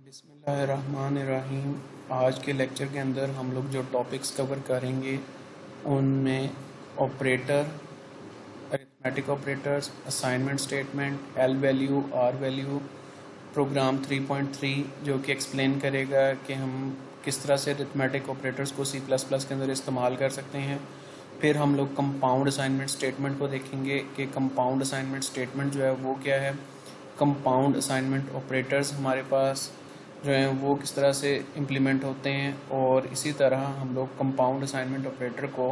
बिस्मिल्लाहिर्रहमानिर्रहीम। आज के लेक्चर के अंदर हम लोग जो टॉपिक्स कवर करेंगे उनमें operator, arithmetic operators, assignment statement, L value, R value, program 3.3 जो कि एक्सप्लेन करेगा कि हम किस तरह से अरिथमेटिक ऑपरेटर्स को सी प्लस प्लस के अंदर इस्तेमाल कर सकते हैं। फिर हम लोग कंपाउंड असाइनमेंट स्टेटमेंट को देखेंगे कि कंपाउंड असाइनमेंट स्टेटमेंट जो है वो क्या है, कंपाउंड असाइनमेंट ऑपरेटर्स हमारे पास जो हैं वो किस तरह से इम्प्लीमेंट होते हैं, और इसी तरह हम लोग कंपाउंड असाइनमेंट ऑपरेटर को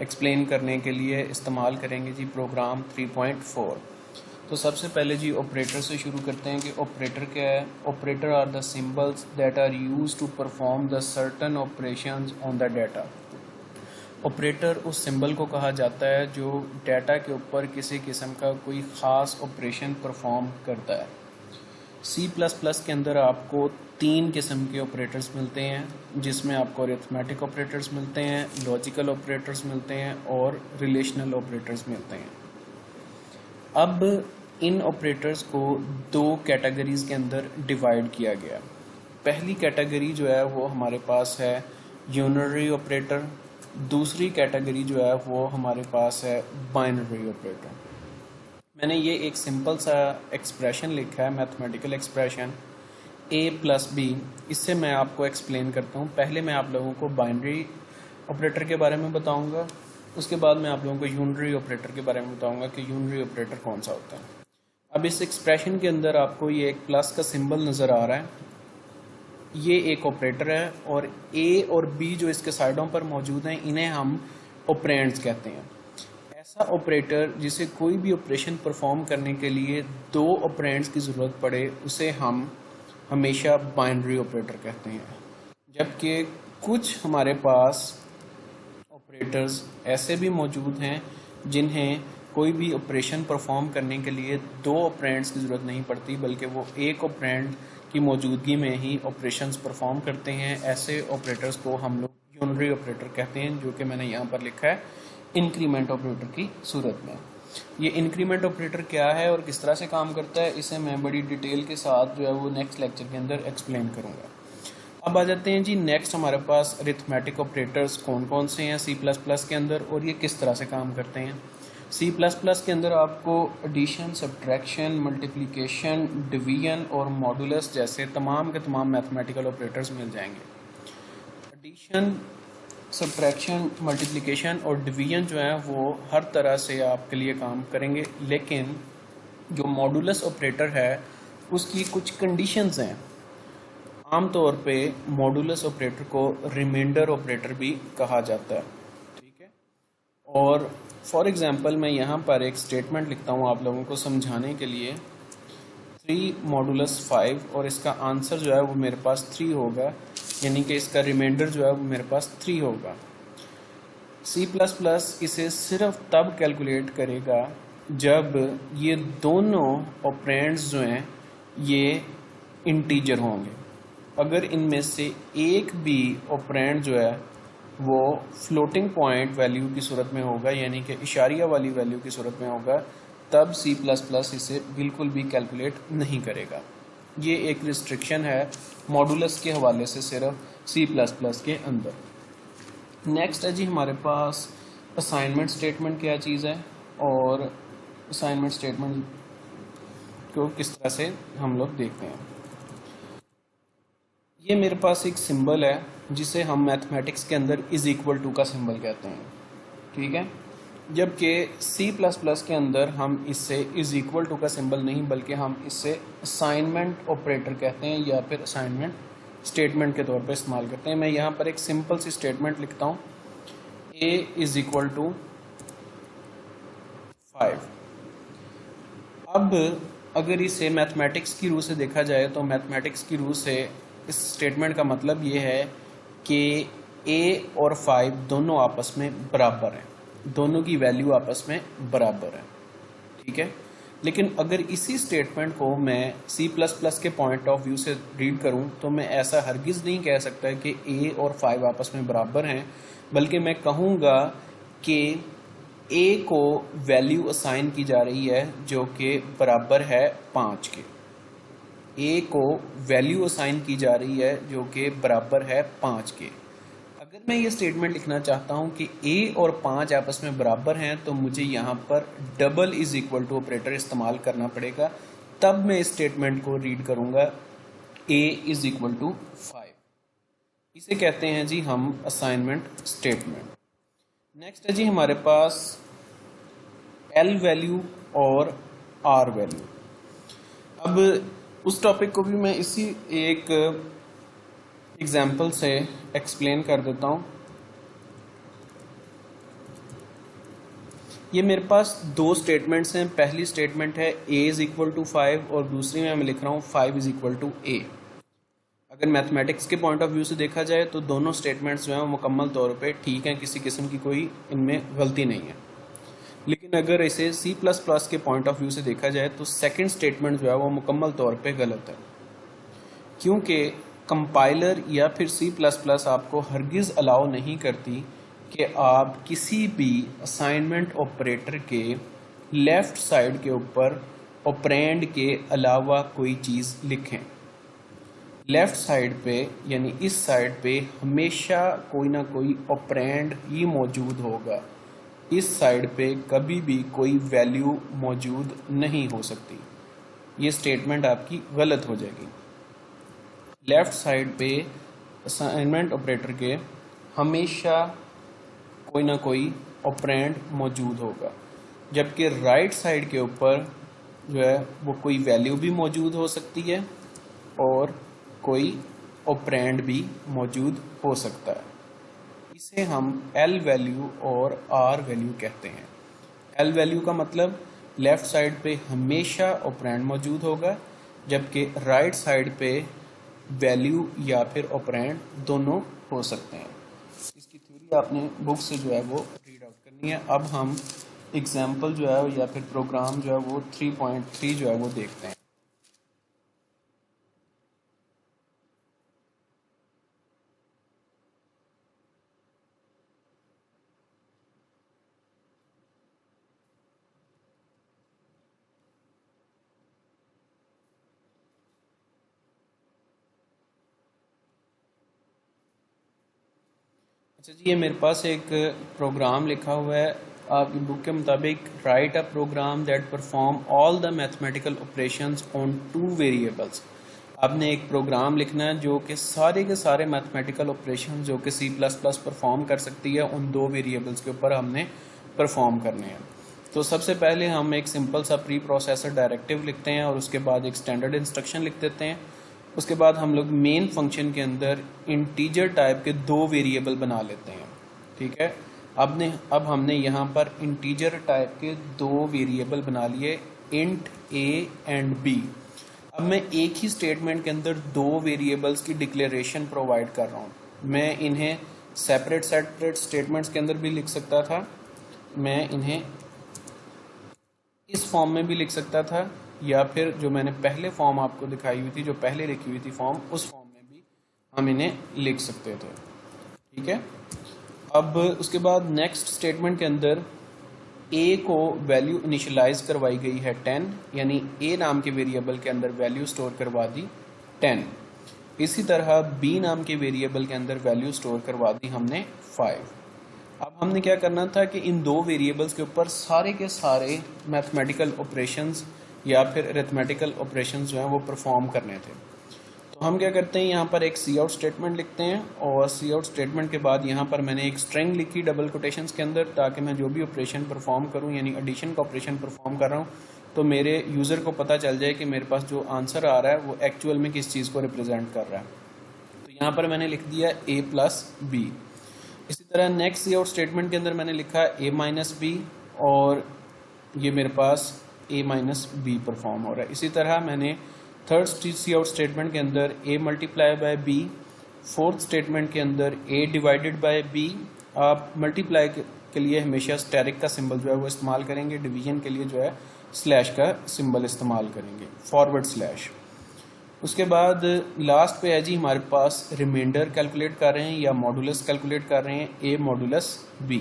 एक्सप्लेन करने के लिए इस्तेमाल करेंगे जी प्रोग्राम 3.4। तो सबसे पहले जी ऑपरेटर से शुरू करते हैं कि ऑपरेटर क्या है। Operator are the symbols that are used to perform the certain operations on the data. Operator उस सिंबल को कहा जाता है जो डाटा के ऊपर किसी किस्म का कोई ख़ास ऑपरेशन परफॉर्म करता है। सी प्लस प्लस के अंदर आपको 3 किस्म के ऑपरेटर्स मिलते हैं, जिसमें आपको अरिथमेटिक ऑपरेटर्स मिलते हैं, लॉजिकल ऑपरेटर्स मिलते हैं और रिलेशनल ऑपरेटर्स मिलते हैं। अब इन ऑपरेटर्स को 2 कैटेगरीज के अंदर डिवाइड किया गया। पहली कैटेगरी जो है वो हमारे पास है यूनरी ऑपरेटर, दूसरी कैटेगरी जो है वो हमारे पास है बाइनरी ऑपरेटर। मैंने ये एक सिंपल सा एक्सप्रेशन लिखा है, mathematical expression a plus B. इससे मैं आपको एक्सप्लेन करता हूँ। पहले मैं आप लोगों को बाइनरी ऑपरेटर के बारे में बताऊँगा, उसके बाद मैं आप लोगों को यूनरी ऑपरेटर के बारे में बताऊँगा कि यूनरी ऑपरेटर कौन सा होता है। अब इस एक्सप्रेशन के अंदर आपको ये एक प्लस का सिंबल नज़र आ रहा है, ये एक ऑपरेटर है, और a और b जो इसके साइडों पर मौजूद हैं इन्हें हम ऑपरेंड्स कहते हैं। ऐसा ऑपरेटर जिसे कोई भी ऑपरेशन परफॉर्म करने के लिए 2 ऑपरेंड्स की ज़रूरत पड़े उसे हम हमेशा बाइनरी ऑपरेटर कहते हैं। जबकि कुछ हमारे पास ऑपरेटर्स ऐसे भी मौजूद हैं जिन्हें कोई भी ऑपरेशन परफॉर्म करने के लिए 2 ऑपरेंड्स की ज़रूरत नहीं पड़ती, बल्कि वो एक ऑपरेंड की मौजूदगी में ही ऑपरेशंस परफॉर्म करते हैं। ऐसे ऑपरेटर्स को हम लोग यूनरी ऑपरेटर कहते हैं, जो कि मैंने यहाँ पर लिखा है इंक्रीमेंट ऑपरेटर की सूरत में। ये इंक्रीमेंट ऑपरेटर क्या है और किस तरह से काम करता है, इसे मैं बड़ी डिटेल के साथ जो है वो नेक्स्ट लेक्चर के अंदर एक्सप्लेन करूँगा। अब आ जाते हैं जी नेक्स्ट, हमारे पास अरिथमेटिक ऑपरेटर्स कौन कौन से हैं सी प्लस प्लस के अंदर और ये किस तरह से काम करते हैं। सी प्लस प्लस के अंदर आपको एडिशन, सब्ट्रैक्शन, मल्टीप्लिकेशन, डिवीजन और मॉडुलस जैसे तमाम के तमाम मैथमेटिकल ऑपरेटर्स मिल जाएंगे। एडिशन, सब्ट्रैक्शन, मल्टीप्लिकेशन और डिवीजन जो है वो हर तरह से आपके लिए काम करेंगे, लेकिन जो मॉडुलस ऑपरेटर है उसकी कुछ कंडीशंस हैं। आमतौर पे मॉडुलस ऑपरेटर को रिमाइंडर ऑपरेटर भी कहा जाता है, ठीक है। और फॉर एग्जांपल मैं यहाँ पर एक स्टेटमेंट लिखता हूँ आप लोगों को समझाने के लिए, 3 मॉडुलस 5, और इसका आंसर जो है वो मेरे पास 3 होगा, यानी कि इसका रिमाइंडर जो है वो मेरे पास 3 होगा। सी प्लस प्लस इसे सिर्फ तब कैलकुलेट करेगा जब ये दोनों ऑपरेंड्स जो हैं ये इंटीजर होंगे। अगर इनमें से एक भी ऑपरेंड जो है वो फ्लोटिंग पॉइंट वैल्यू की सूरत में होगा, यानी कि इशारिया वाली वैल्यू की सूरत में होगा, तब सी प्लस प्लस इसे बिल्कुल भी कैलकुलेट नहीं करेगा। ये एक रिस्ट्रिक्शन है मॉडुलस के हवाले से सिर्फ सी प्लस प्लस के अंदर। नेक्स्ट है जी हमारे पास असाइनमेंट स्टेटमेंट क्या चीज़ है, और असाइनमेंट स्टेटमेंट को किस तरह से हम लोग देखते हैं। ये मेरे पास एक सिंबल है जिसे हम मैथमेटिक्स के अंदर इज इक्वल टू का सिंबल कहते हैं, ठीक है। जबकि सी प्लस प्लस के अंदर हम इससे इज इक्वल टू का सिंबल नहीं, बल्कि हम इससे असाइनमेंट ऑपरेटर कहते हैं या फिर असाइनमेंट स्टेटमेंट के तौर पर इस्तेमाल करते हैं। मैं यहाँ पर एक सिंपल सी स्टेटमेंट लिखता हूँ, a इज इक्वल टू 5। अब अगर इसे मैथमेटिक्स की रूह से देखा जाए तो मैथमेटिक्स की रूह से इस स्टेटमेंट का मतलब ये है कि a और 5 दोनों आपस में बराबर हैं, दोनों की वैल्यू आपस में बराबर है, ठीक है। लेकिन अगर इसी स्टेटमेंट को मैं सी प्लस प्लस के पॉइंट ऑफ व्यू से रीड करूं तो मैं ऐसा हरगिज़ नहीं कह सकता कि a और 5 आपस में बराबर हैं, बल्कि मैं कहूँगा कि a को वैल्यू असाइन की जा रही है जो कि बराबर है 5 के। ए को वैल्यू असाइन की जा रही है जो कि बराबर है 5 के। अगर मैं ये स्टेटमेंट लिखना चाहता हूँ कि ए और 5 आपस में बराबर हैं तो मुझे यहाँ पर double is equal to operator इस्तेमाल करना पड़ेगा, तब मैं इस स्टेटमेंट को रीड करूँगा ए इज इक्वल टू 5। इसे कहते हैं जी हम असाइनमेंट स्टेटमेंट। नेक्स्ट है जी हमारे पास एल वैल्यू और आर वैल्यू। अब उस टॉपिक को भी मैं इसी एक एग्जाम्पल से एक्सप्लेन कर देता हूँ। ये मेरे पास दो स्टेटमेंट्स हैं। पहली स्टेटमेंट है a इज इक्वल टू 5 और दूसरी में मैं लिख रहा हूँ 5 इज इक्वल टू a। अगर मैथमेटिक्स के पॉइंट ऑफ व्यू से देखा जाए तो दोनों स्टेटमेंट्स जो हैं वो मुकम्मल तौर पे ठीक हैं, किसी किस्म की कोई इनमें गलती नहीं है। लेकिन अगर इसे C++ के पॉइंट ऑफ व्यू से देखा जाए तो सेकंड स्टेटमेंट जो है वो मुकम्मल तौर पे गलत है, क्योंकि कंपाइलर या फिर C++ आपको हरगिज़ अलाउ नहीं करती कि आप किसी भी असाइनमेंट ऑपरेटर के लेफ़्ट साइड के ऊपर ऑपरेंड के अलावा कोई चीज़ लिखें। लेफ़्ट साइड पे यानी इस साइड पे हमेशा कोई ना कोई ऑपरेंड ही मौजूद होगा। इस साइड पे कभी भी कोई वैल्यू मौजूद नहीं हो सकती। ये स्टेटमेंट आपकी गलत हो जाएगी। लेफ़्ट साइड पे असाइनमेंट ऑपरेटर के हमेशा कोई ना कोई ऑपरेंड मौजूद होगा, जबकि राइट साइड के ऊपर जो है वो कोई वैल्यू भी मौजूद हो सकती है और कोई ऑपरेंड भी मौजूद हो सकता है। इसे हम एल वैल्यू और आर वैल्यू कहते हैं। एल वैल्यू का मतलब लेफ़्ट साइड पे हमेशा ऑपरेंड मौजूद होगा, जबकि राइट साइड पे वैल्यू या फिर ऑपरेंड दोनों हो सकते हैं। इसकी थ्योरी आपने बुक से जो है वो रीड आउट करनी है। अब हम एग्जाम्पल जो है या फिर प्रोग्राम जो है वो 3.3 जो है वो देखते हैं। अच्छा जी, ये मेरे पास एक प्रोग्राम लिखा हुआ है। आपकी बुक के मुताबिक write a program that perform all the mathematical operations on 2 variables. आपने एक प्रोग्राम लिखना है जो कि सारे के सारे मैथमेटिकल ऑपरेशन जो कि C++ परफॉर्म कर सकती है उन 2 वेरिएबल्स के ऊपर हमने परफॉर्म करने हैं। तो सबसे पहले हम एक सिंपल सा प्री प्रोसेसर डायरेक्टिव लिखते हैं और उसके बाद एक स्टैंडर्ड इंस्ट्रक्शन लिख देते हैं। उसके बाद हम लोग मेन फंक्शन के अंदर इंटीजर टाइप के 2 वेरिएबल बना लेते हैं। ठीक है, अब हमने यहाँ पर इंटीजर टाइप के 2 वेरिएबल बना लिए, इंट a एंड b। अब मैं एक ही स्टेटमेंट के अंदर 2 वेरिएबल्स की डिक्लेरेशन प्रोवाइड कर रहा हूँ। मैं इन्हें सेपरेट स्टेटमेंट्स के अंदर भी लिख सकता था, मैं इन्हें इस फॉर्म में भी लिख सकता था, या फिर जो मैंने पहले फॉर्म आपको दिखाई हुई थी, जो पहले लिखी हुई थी फॉर्म, उस फॉर्म में भी हम इन्हें लिख सकते थे। ठीक है, अब उसके बाद नेक्स्ट स्टेटमेंट के अंदर a को वैल्यू इनिशियलाइज करवाई गई है 10, यानी a नाम के वेरिएबल के अंदर वैल्यू स्टोर करवा दी 10। इसी तरह b नाम के वेरिएबल के अंदर वैल्यू स्टोर करवा दी हमने 5। अब हमने क्या करना था कि इन 2 वेरिएबल्स के ऊपर सारे के सारे मैथमेटिकल ऑपरेशंस या फिर अरिथमेटिकल ऑपरेशंस जो हैं वो परफॉर्म करने थे। तो हम क्या करते हैं, यहाँ पर एक सी आउट स्टेटमेंट लिखते हैं और सी आउट स्टेटमेंट के बाद यहाँ पर मैंने एक स्ट्रिंग लिखी डबल कोटेशंस के अंदर, ताकि मैं जो भी ऑपरेशन परफॉर्म करूँ यानी एडिशन का ऑपरेशन परफॉर्म कर रहा हूँ तो मेरे यूज़र को पता चल जाए कि मेरे पास जो आंसर आ रहा है वो एक्चुअल में किस चीज़ को रिप्रेजेंट कर रहा है। तो यहाँ पर मैंने लिख दिया a प्लस बी। इसी तरह नेक्स्ट सी आउट स्टेटमेंट के अंदर मैंने लिखा a माइनस बी और ये मेरे पास a माइनस बी परफॉर्म हो रहा है। इसी तरह मैंने थर्ड सी आउट स्टेटमेंट के अंदर a multiply by b, fourth statement के अंदर a डिवाइडेड बाय b। आप मल्टीप्लाई के लिए हमेशा स्टेरिक का सिंबल जो है वो इस्तेमाल करेंगे, डिवीजन के लिए जो है स्लैश का सिंबल इस्तेमाल करेंगे, फॉरवर्ड स्लैश। उसके बाद लास्ट पे है जी हमारे पास रिमाइंडर कैलकुलेट कर रहे हैं या मॉडुलस कैलकुलेट कर रहे हैं, a मॉडुलस b।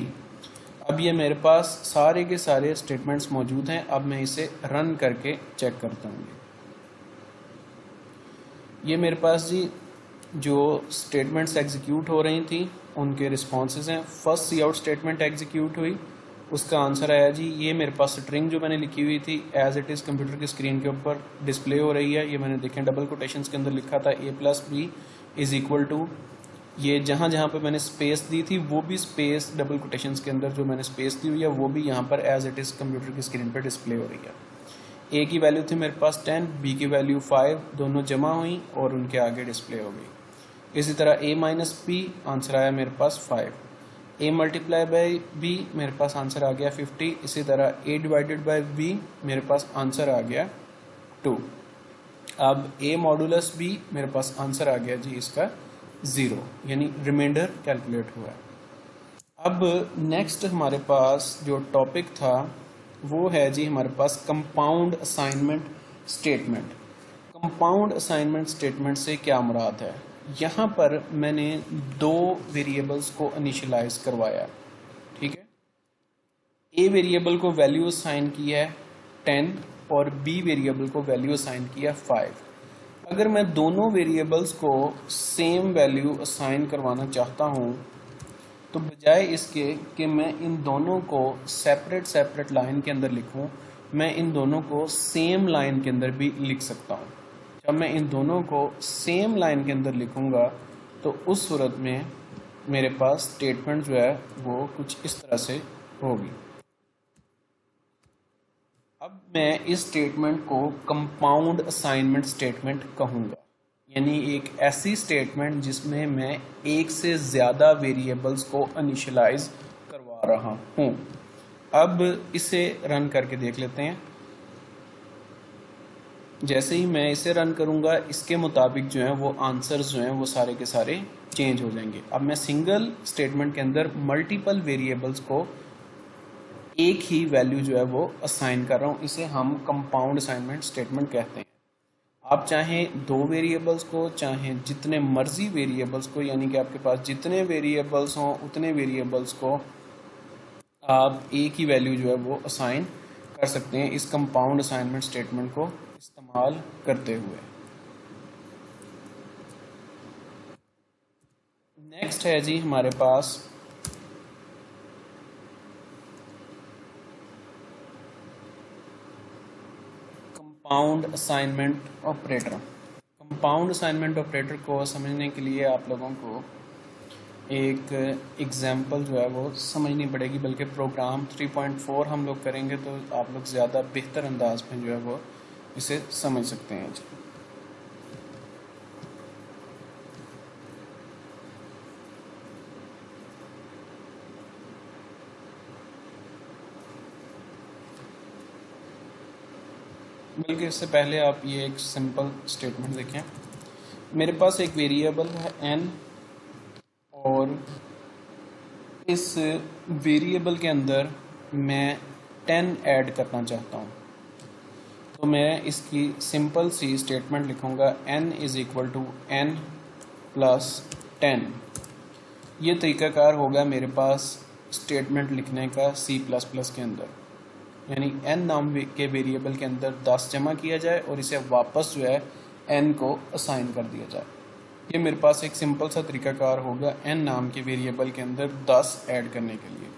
अब ये मेरे पास सारे के सारे स्टेटमेंट्स मौजूद हैं। अब मैं इसे रन करके चेक करता हूँ। ये मेरे पास जी जो स्टेटमेंट्स एग्जीक्यूट हो रही थी उनके रिस्पॉन्सेज हैं। फर्स्ट सी आउट स्टेटमेंट एग्जीक्यूट हुई, उसका आंसर आया जी ये मेरे पास स्ट्रिंग जो मैंने लिखी हुई थी एज इट इज़ कंप्यूटर की स्क्रीन के ऊपर डिस्प्ले हो रही है। ये मैंने देखें डबल कोटेशंस के अंदर लिखा था a+b इज़ इक्वल टू, ये जहाँ जहाँ पे मैंने स्पेस दी थी वो भी स्पेस डबल कोटेशंस के अंदर जो मैंने स्पेस दी हुई है वो भी यहाँ पर एज इट इज़ कंप्यूटर की स्क्रीन पर डिस्प्ले हो रही है। ए की वैल्यू थी मेरे पास 10, बी की वैल्यू 5, दोनों जमा हुई और उनके आगे डिस्प्ले हो गई। इसी तरह a माइनस बी आंसर आया मेरे पास 5, a मल्टीप्लाई बाई बी मेरे पास आंसर आ गया 50। इसी तरह a डिवाइडेड बाई b मेरे पास आंसर आ गया 2। अब a मॉडुलस b मेरे पास आंसर आ गया जी इसका 0, यानी रिमाइंडर कैलकुलेट हुआ है। अब नेक्स्ट हमारे पास जो टॉपिक था वो है जी हमारे पास compound assignment statement. Compound assignment statement से क्या मुराद है, यहाँ पर मैंने दो वेरिएबल्स को इनिशियलाइज करवाया, ठीक है। ए वेरिएबल को वैल्यू असाइन की है 10 और बी वेरिएबल को वैल्यू असाइन किया 5। अगर मैं दोनों वेरिएबल्स को सेम वैल्यू असाइन करवाना चाहता हूँ तो बजाय इसके कि मैं इन दोनों को सेपरेट लाइन के अंदर लिखूं, मैं इन दोनों को सेम लाइन के अंदर भी लिख सकता हूं। जब मैं इन दोनों को सेम लाइन के अंदर लिखूंगा तो उस सूरत में मेरे पास स्टेटमेंट जो है वो कुछ इस तरह से होगी। अब मैं इस स्टेटमेंट को कंपाउंड असाइनमेंट स्टेटमेंट कहूँगा, यानी एक ऐसी स्टेटमेंट जिसमें मैं एक से ज़्यादा वेरिएबल्स को इनिशियलाइज करवा रहा हूँ। अब इसे रन करके देख लेते हैं। जैसे ही मैं इसे रन करूँगा इसके मुताबिक जो है वो आंसर्स जो हैं वो सारे के सारे चेंज हो जाएंगे। अब मैं सिंगल स्टेटमेंट के अंदर मल्टीपल वेरिएबल्स को एक ही वैल्यू जो है वो असाइन कर रहा हूँ, इसे हम कंपाउंड असाइनमेंट स्टेटमेंट कहते हैं। आप चाहें दो वेरिएबल्स को, चाहें जितने मर्जी वेरिएबल्स को, यानी कि आपके पास जितने वेरिएबल्स हों उतने वेरिएबल्स को आप एक ही वैल्यू जो है वो असाइन कर सकते हैं इस कंपाउंड असाइनमेंट स्टेटमेंट को इस्तेमाल करते हुए। नेक्स्ट है जी हमारे पास compound assignment operator. Compound assignment operator को समझने के लिए आप लोगों को एक एग्जाम्पल जो है वो समझनी पड़ेगी, बल्कि प्रोग्राम 3.4 हम लोग करेंगे तो आप लोग ज़्यादा बेहतर अंदाज में जो है वो इसे समझ सकते हैं जी। बल्कि इससे पहले आप ये एक सिंपल स्टेटमेंट देखें। मेरे पास एक वेरिएबल है n और इस वेरिएबल के अंदर मैं 10 ऐड करना चाहता हूँ, तो मैं इसकी सिंपल सी स्टेटमेंट लिखूँगा n is equal to n plus 10। ये तरीक़ाकार होगा मेरे पास स्टेटमेंट लिखने का C++ के अंदर, यानी n नाम के वेरिएबल के अंदर 10 जमा किया जाए और इसे वापस जो है n को असाइन कर दिया जाए। ये मेरे पास एक सिंपल सा तरीकाकार होगा n नाम के वेरिएबल के अंदर 10 ऐड करने के लिए।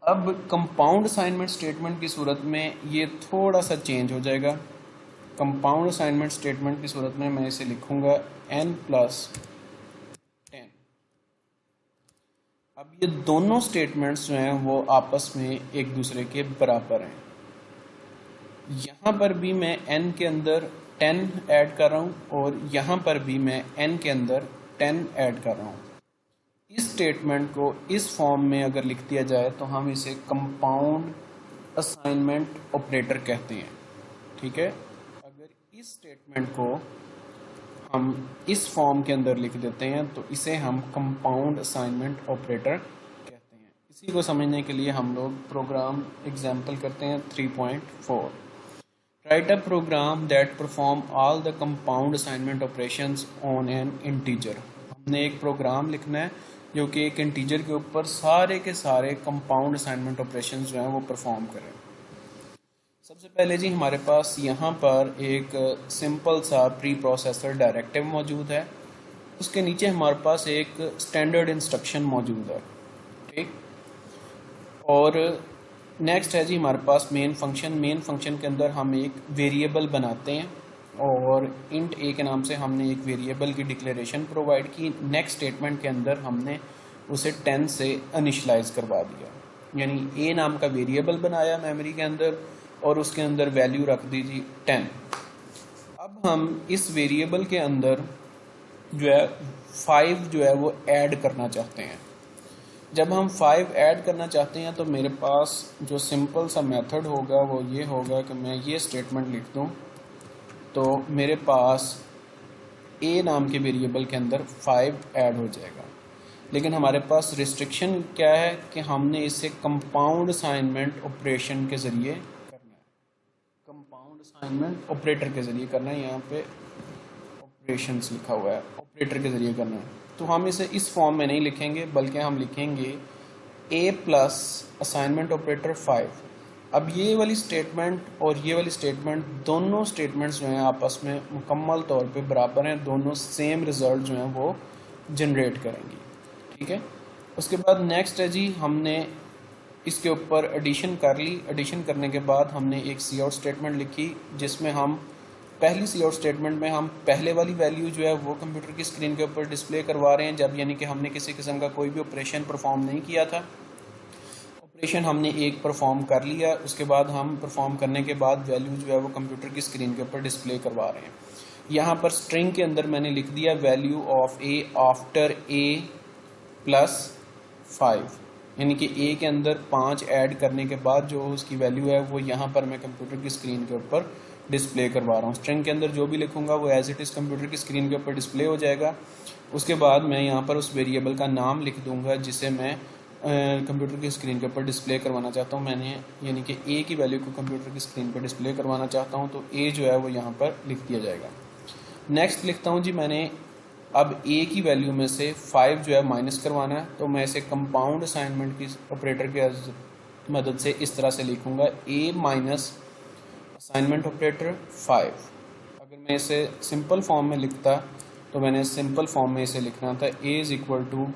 अब कंपाउंड असाइनमेंट स्टेटमेंट की सूरत में ये थोड़ा सा चेंज हो जाएगा। कंपाउंड असाइनमेंट स्टेटमेंट की सूरत में मैं इसे लिखूँगा n प्लस 10। अब ये दोनों स्टेटमेंट्स जो हैं वो आपस में एक दूसरे के बराबर हैं। यहाँ पर भी मैं n के अंदर 10 ऐड कर रहा हूँ और यहाँ पर भी मैं n के अंदर 10 ऐड कर रहा हूँ। इस स्टेटमेंट को इस फॉर्म में अगर लिख दिया जाए तो हम इसे कंपाउंड असाइनमेंट ऑपरेटर कहते हैं, ठीक है। अगर इस स्टेटमेंट को हम इस फॉर्म के अंदर लिख देते हैं तो इसे हम कंपाउंड असाइनमेंट ऑपरेटर कहते हैं। इसी को समझने के लिए हम लोग प्रोग्राम एग्जाम्पल करते हैं 3.4। Write a program that perform all the compound assignment operations on an integer. हमने एक प्रोग्राम लिखना है जो कि एक इंटीजर के ऊपर सारे के सारे कंपाउंड असाइनमेंट ऑपरेशंस जो हैं वो परफॉर्म करें। सबसे पहले जी हमारे पास यहाँ पर एक सिंपल सा प्री प्रोसेसर डायरेक्टिव मौजूद है, उसके नीचे हमारे पास एक स्टैंडर्ड इंस्ट्रक्शन मौजूद है, ठीक। और नेक्स्ट है जी हमारे पास मेन फंक्शन के अंदर हम एक वेरिएबल बनाते हैं और इंट ए के नाम से हमने एक वेरिएबल की डिक्लेरेशन प्रोवाइड की। नेक्स्ट स्टेटमेंट के अंदर हमने उसे 10 से इनिशियलाइज करवा दिया, यानी ए नाम का वेरिएबल बनाया मेमोरी के अंदर और उसके अंदर वैल्यू रख दीजिए 10। अब हम इस वेरिएबल के अंदर जो है 5 जो है वो ऐड करना चाहते हैं। जब हम 5 ऐड करना चाहते हैं तो मेरे पास जो सिंपल सा मेथड होगा वो ये होगा कि मैं ये स्टेटमेंट लिख दूं, तो मेरे पास ए नाम के वेरिएबल के अंदर 5 ऐड हो जाएगा। लेकिन हमारे पास रिस्ट्रिक्शन क्या है कि हमने इसे कंपाउंड असाइनमेंट ऑपरेशन के ज़रिए करना है, कंपाउंड असाइनमेंट ऑपरेटर के ज़रिए करना है। यहाँ पे ऑपरेशंस लिखा हुआ है, ऑपरेटर के ज़रिए करना है। तो हम इसे इस फॉर्म में नहीं लिखेंगे बल्कि हम लिखेंगे a प्लस असाइनमेंट ऑपरेटर 5। अब ये वाली स्टेटमेंट और ये वाली स्टेटमेंट दोनों स्टेटमेंट्स जो हैं आपस में मुकम्मल तौर पे बराबर हैं, दोनों सेम रिजल्ट जो हैं वो जनरेट करेंगी, ठीक है। उसके बाद नेक्स्ट है जी हमने इसके ऊपर एडिशन कर ली। एडिशन करने के बाद हमने एक सी आउट स्टेटमेंट लिखी जिसमें हम पहली सी आउट स्टेटमेंट में हम पहले वाली वैल्यू जो है वो कंप्यूटर की स्क्रीन के ऊपर डिस्प्ले करवा रहे हैं, जब यानी कि हमने किसी किस्म का कोई भी ऑपरेशन परफॉर्म नहीं किया था। ऑपरेशन हमने एक परफॉर्म कर लिया, उसके बाद हम परफॉर्म करने के बाद वैल्यू जो है वो कंप्यूटर की स्क्रीन के ऊपर डिस्प्ले करवा रहे हैं। यहाँ पर स्ट्रिंग के अंदर मैंने लिख दिया value of A after a plus 5, यानी कि ए के अंदर 5 ऐड करने के बाद जो उसकी वैल्यू है वो यहाँ पर मैं कंप्यूटर की स्क्रीन के ऊपर डिस्प्ले करवा रहा हूँ। स्ट्रिंग के अंदर जो भी लिखूंगा वो एज इट इज़ कंप्यूटर की स्क्रीन के ऊपर डिस्प्ले हो जाएगा। उसके बाद मैं यहाँ पर उस वेरिएबल का नाम लिख दूंगा जिसे मैं कंप्यूटर की स्क्रीन के ऊपर डिस्प्ले करवाना चाहता हूँ। मैंने यानी कि ए की वैल्यू को कंप्यूटर की स्क्रीन पर डिस्प्ले करवाना चाहता हूँ, तो ए जो है वो यहाँ पर लिख दिया जाएगा। नेक्स्ट लिखता हूँ जी मैंने अब ए की वैल्यू में से 5 जो है माइनस करवाना है, तो मैं इसे कंपाउंड असाइनमेंट की ऑपरेटर की मदद से इस तरह से लिखूंगा ए माइनस असाइनमेंट ऑपरेटर 5। अगर मैं इसे सिंपल फॉर्म में लिखता तो मैंने सिंपल फॉर्म में इसे लिखना था a is equal to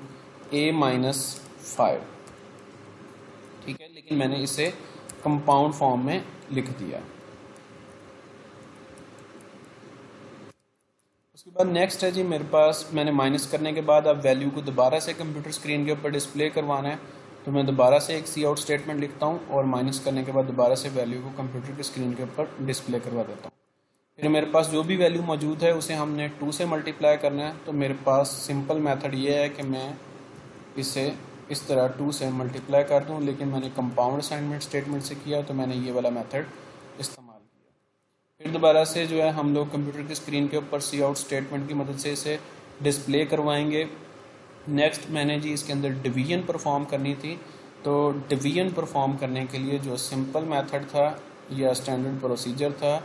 A minus 5, ठीक है। लेकिन मैंने इसे कंपाउंड फॉर्म में लिख दिया। उसके बाद नेक्स्ट है जी मेरे पास मैंने माइनस करने के बाद अब वैल्यू को दोबारा से कंप्यूटर स्क्रीन के ऊपर डिस्प्ले करवाना है, तो मैं दोबारा से एक सी आउट स्टेटमेंट लिखता हूँ और माइनस करने के बाद दोबारा से वैल्यू को कंप्यूटर की स्क्रीन के ऊपर डिस्प्ले करवा देता हूँ। फिर मेरे पास जो भी वैल्यू मौजूद है उसे हमने 2 से मल्टीप्लाई करना है, तो मेरे पास सिंपल मेथड ये है कि मैं इसे इस तरह 2 से मल्टीप्लाई कर दूँ, लेकिन मैंने कंपाउंड असाइनमेंट स्टेटमेंट से किया तो मैंने ये वाला मेथड इस्तेमाल किया। फिर दोबारा से जो है हम लोग कंप्यूटर की स्क्रीन के ऊपर सी आउट स्टेटमेंट की मदद से इसे डिस्प्ले करवाएंगे। नेक्स्ट मैंने जी इसके अंदर डिवीजन परफॉर्म करनी थी, तो डिवीजन परफॉर्म करने के लिए जो सिंपल मेथड था या स्टैंडर्ड प्रोसीजर था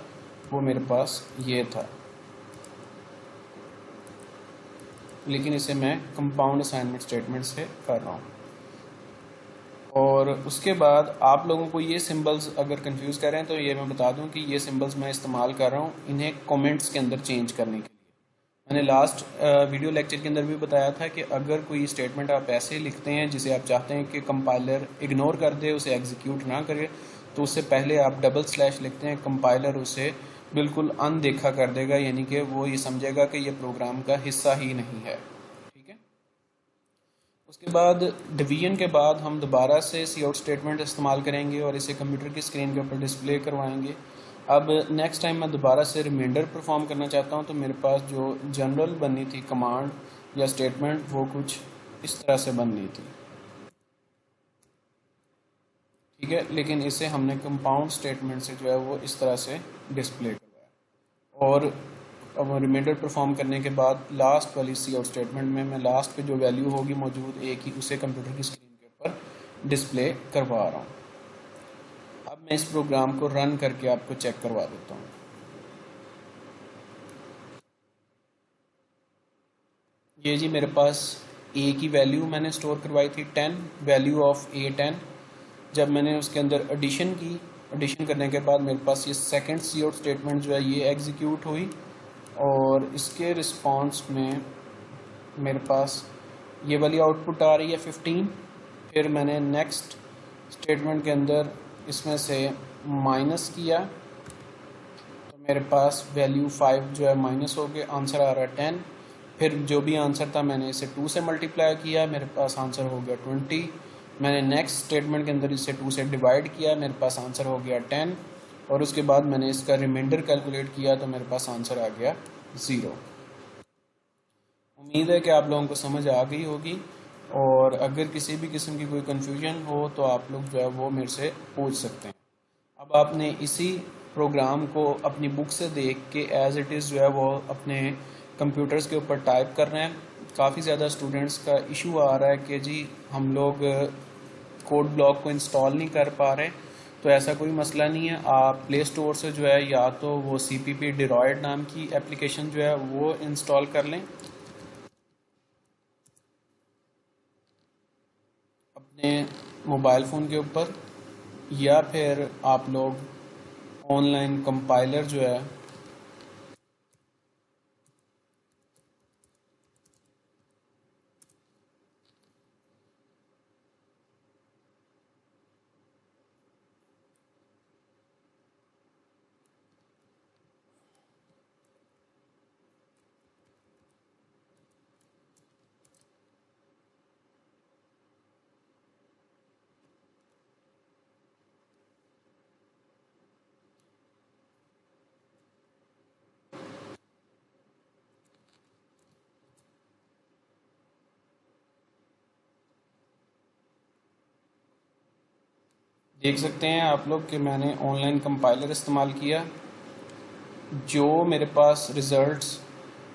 वो मेरे पास ये था, लेकिन इसे मैं कंपाउंड असाइनमेंट स्टेटमेंट से कर रहा हूँ। और उसके बाद आप लोगों को ये सिंबल्स अगर कंफ्यूज कर रहे हैं तो ये मैं बता दूं कि ये सिंबल्स मैं इस्तेमाल कर रहा हूँ इन्हें कमेंट्स के अंदर चेंज करने के लिए। मैंने लास्ट वीडियो लेक्चर के अंदर भी बताया था कि अगर कोई स्टेटमेंट आप ऐसे लिखते हैं जिसे आप चाहते हैं कि कंपाइलर इग्नोर कर दे, उसे एग्जीक्यूट ना करे, तो उससे पहले आप डबल स्लैश लिखते हैं, कंपाइलर उसे बिल्कुल अनदेखा कर देगा, यानी कि वो ये समझेगा कि ये प्रोग्राम का हिस्सा ही नहीं है, ठीक है। उसके बाद डिवीजन के बाद हम दोबारा से सी आउट स्टेटमेंट इस्तेमाल करेंगे और इसे कंप्यूटर की स्क्रीन के ऊपर डिस्प्ले करवाएंगे। अब नेक्स्ट टाइम मैं दोबारा से रिमाइंडर परफॉर्म करना चाहता हूँ, तो मेरे पास जो जनरल बननी थी कमांड या स्टेटमेंट वो कुछ इस तरह से बननी थी, ठीक है। लेकिन इसे हमने कंपाउंड स्टेटमेंट से जो है वो इस तरह से डिस्प्ले करवाया। और अब रिमाइंडर परफॉर्म करने के बाद लास्ट वाली सी आउट स्टेटमेंट में मैं लास्ट पे जो वैल्यू होगी मौजूद ए की उसे कंप्यूटर की स्क्रीन के ऊपर डिस्प्ले करवा रहा हूँ। अब मैं इस प्रोग्राम को रन करके आपको चेक करवा देता हूँ। ये जी मेरे पास ए की वैल्यू मैंने स्टोर करवाई थी 10, वैल्यू ऑफ ए 10। जब मैंने उसके अंदर एडिशन की एडिशन करने के बाद मेरे पास ये सेकंड सी आउट स्टेटमेंट जो है ये एग्जीक्यूट हुई और इसके रिस्पांस में मेरे पास ये वाली आउटपुट आ रही है 15। फिर मैंने नेक्स्ट स्टेटमेंट के अंदर इसमें से माइनस किया तो मेरे पास वैल्यू 5 जो है माइनस हो गया, आंसर आ रहा है 10। फिर जो भी आंसर था मैंने इसे 2 से मल्टीप्लाई किया, मेरे पास आंसर हो गया 20। मैंने नेक्स्ट स्टेटमेंट के अंदर इसे 2 से डिवाइड किया, मेरे पास आंसर हो गया 10 और उसके बाद मैंने इसका रिमाइंडर कैलकुलेट किया तो मेरे पास आंसर आ गया 0। उम्मीद है कि आप लोगों को समझ आ गई होगी और अगर किसी भी किस्म की कोई कन्फ्यूजन हो तो आप लोग जो है वो मेरे से पूछ सकते हैं। अब आपने इसी प्रोग्राम को अपनी बुक से देख के एज इट इज़ जो है वो अपने कंप्यूटर्स के ऊपर टाइप कर रहे हैं। काफ़ी ज़्यादा स्टूडेंट्स का इशू आ रहा है कि जी हम लोग कोड ब्लॉक को इंस्टॉल नहीं कर पा रहे, तो ऐसा कोई मसला नहीं है। आप प्ले स्टोर से जो है या तो वो CPP Droid नाम की एप्लीकेशन जो है वो इंस्टॉल कर लें अपने मोबाइल फ़ोन के ऊपर, या फिर आप लोग ऑनलाइन कंपाइलर जो है देख सकते हैं आप लोग कि मैंने ऑनलाइन कंपाइलर इस्तेमाल किया। जो मेरे पास रिज़ल्ट्स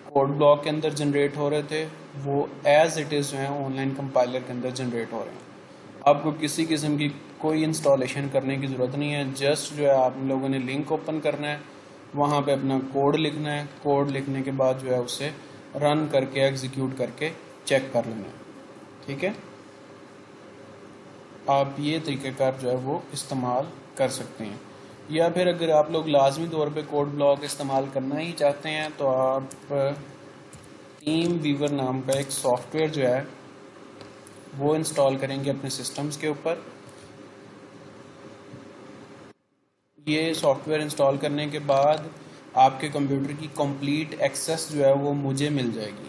कोड ब्लॉक के अंदर जनरेट हो रहे थे वो एज इट इज़ जो है ऑनलाइन कंपाइलर के अंदर जनरेट हो रहे हैं। आपको किसी किस्म की कोई इंस्टॉलेशन करने की ज़रूरत नहीं है। जस्ट जो है आप लोगों ने लिंक ओपन करना है, वहाँ पे अपना कोड लिखना है, कोड लिखने के बाद जो है उसे रन करके एग्जीक्यूट करके चेक कर लेना है। ठीक है, आप ये तरीक़ेकार जो है वो इस्तेमाल कर सकते हैं। या फिर अगर आप लोग लाजमी तौर पे कोड ब्लॉक इस्तेमाल करना ही चाहते हैं तो आप टीम वीवर नाम का एक सॉफ्टवेयर जो है वो इंस्टॉल करेंगे अपने सिस्टम्स के ऊपर। ये सॉफ्टवेयर इंस्टॉल करने के बाद आपके कंप्यूटर की कंप्लीट एक्सेस जो है वो मुझे मिल जाएगी,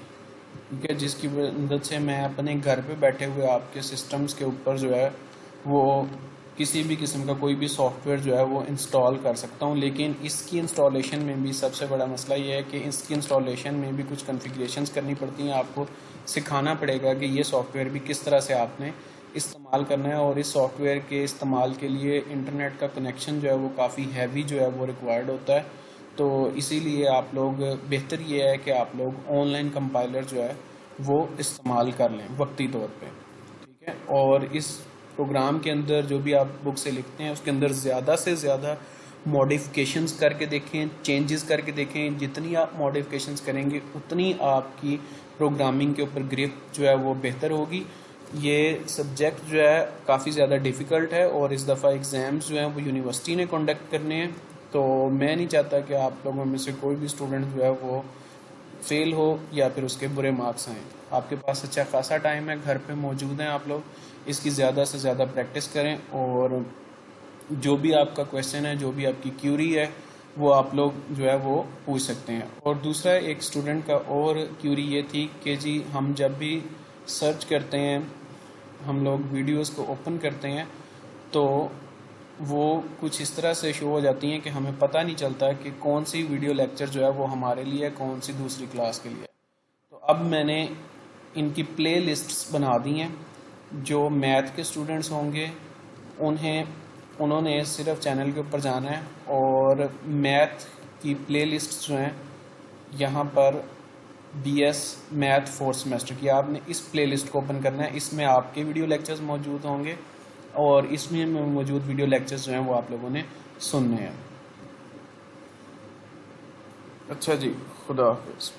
ठीक है, जिसकी मदद से मैं अपने घर पे बैठे हुए आपके सिस्टम्स के ऊपर जो है वो किसी भी किस्म का कोई भी सॉफ्टवेयर जो है वो इंस्टॉल कर सकता हूँ। लेकिन इसकी इंस्टॉलेशन में भी सबसे बड़ा मसला ये है कि इसकी इंस्टॉलेशन में भी कुछ कॉन्फ़िगरेशंस करनी पड़ती हैं। आपको सिखाना पड़ेगा कि ये सॉफ्टवेयर भी किस तरह से आपने इस्तेमाल करना है, और इस सॉफ्टवेयर के इस्तेमाल के लिए इंटरनेट का कनेक्शन जो है वो काफ़ी हैवी जो है वो रिक्वायर्ड होता है। तो इसीलिए आप लोग बेहतर ये है कि आप लोग ऑनलाइन कंपाइलर जो है वो इस्तेमाल कर लें वक्ती तौर पे, ठीक है। और इस प्रोग्राम के अंदर जो भी आप बुक से लिखते हैं उसके अंदर ज़्यादा से ज़्यादा मॉडिफिकेशंस करके देखें, चेंजेस करके देखें। जितनी आप मॉडिफिकेशंस करेंगे उतनी आपकी प्रोग्रामिंग के ऊपर ग्रिप जो है वो बेहतर होगी। ये सब्जेक्ट जो है काफ़ी ज़्यादा डिफ़िकल्ट है और इस दफ़ा एग्ज़ाम्स जो हैं वो यूनिवर्सिटी ने कंडक्ट करने हैं, तो मैं नहीं चाहता कि आप लोगों में से कोई भी स्टूडेंट जो है वो फेल हो या फिर उसके बुरे मार्क्स आएँ। आपके पास अच्छा खासा टाइम है, घर पे मौजूद हैं आप लोग, इसकी ज़्यादा से ज़्यादा प्रैक्टिस करें और जो भी आपका क्वेश्चन है, जो भी आपकी क्यूरी है, वो आप लोग जो है वो पूछ सकते हैं। और दूसरा एक स्टूडेंट का और क्यूरी ये थी कि जी हम जब भी सर्च करते हैं, हम लोग वीडियोस को ओपन करते हैं तो वो कुछ इस तरह से शो हो जाती हैं कि हमें पता नहीं चलता कि कौन सी वीडियो लेक्चर जो है वो हमारे लिए है, कौन सी दूसरी क्लास के लिए। तो अब मैंने इनकी प्ले लिस्ट्स बना दी हैं। जो मैथ के स्टूडेंट्स होंगे उन्होंने सिर्फ चैनल के ऊपर जाना है और मैथ की प्ले लिस्ट जो हैं यहाँ पर BS मैथ 4th सेमेस्टर की, आपने इस प्ले लिस्ट को ओपन करना है। इसमें आपके वीडियो लेक्चर्स मौजूद होंगे और इसमें मौजूद वीडियो लेक्चर्स जो हैं वो आप लोगों ने सुनने हैं। अच्छा जी, खुदा हाफिज़।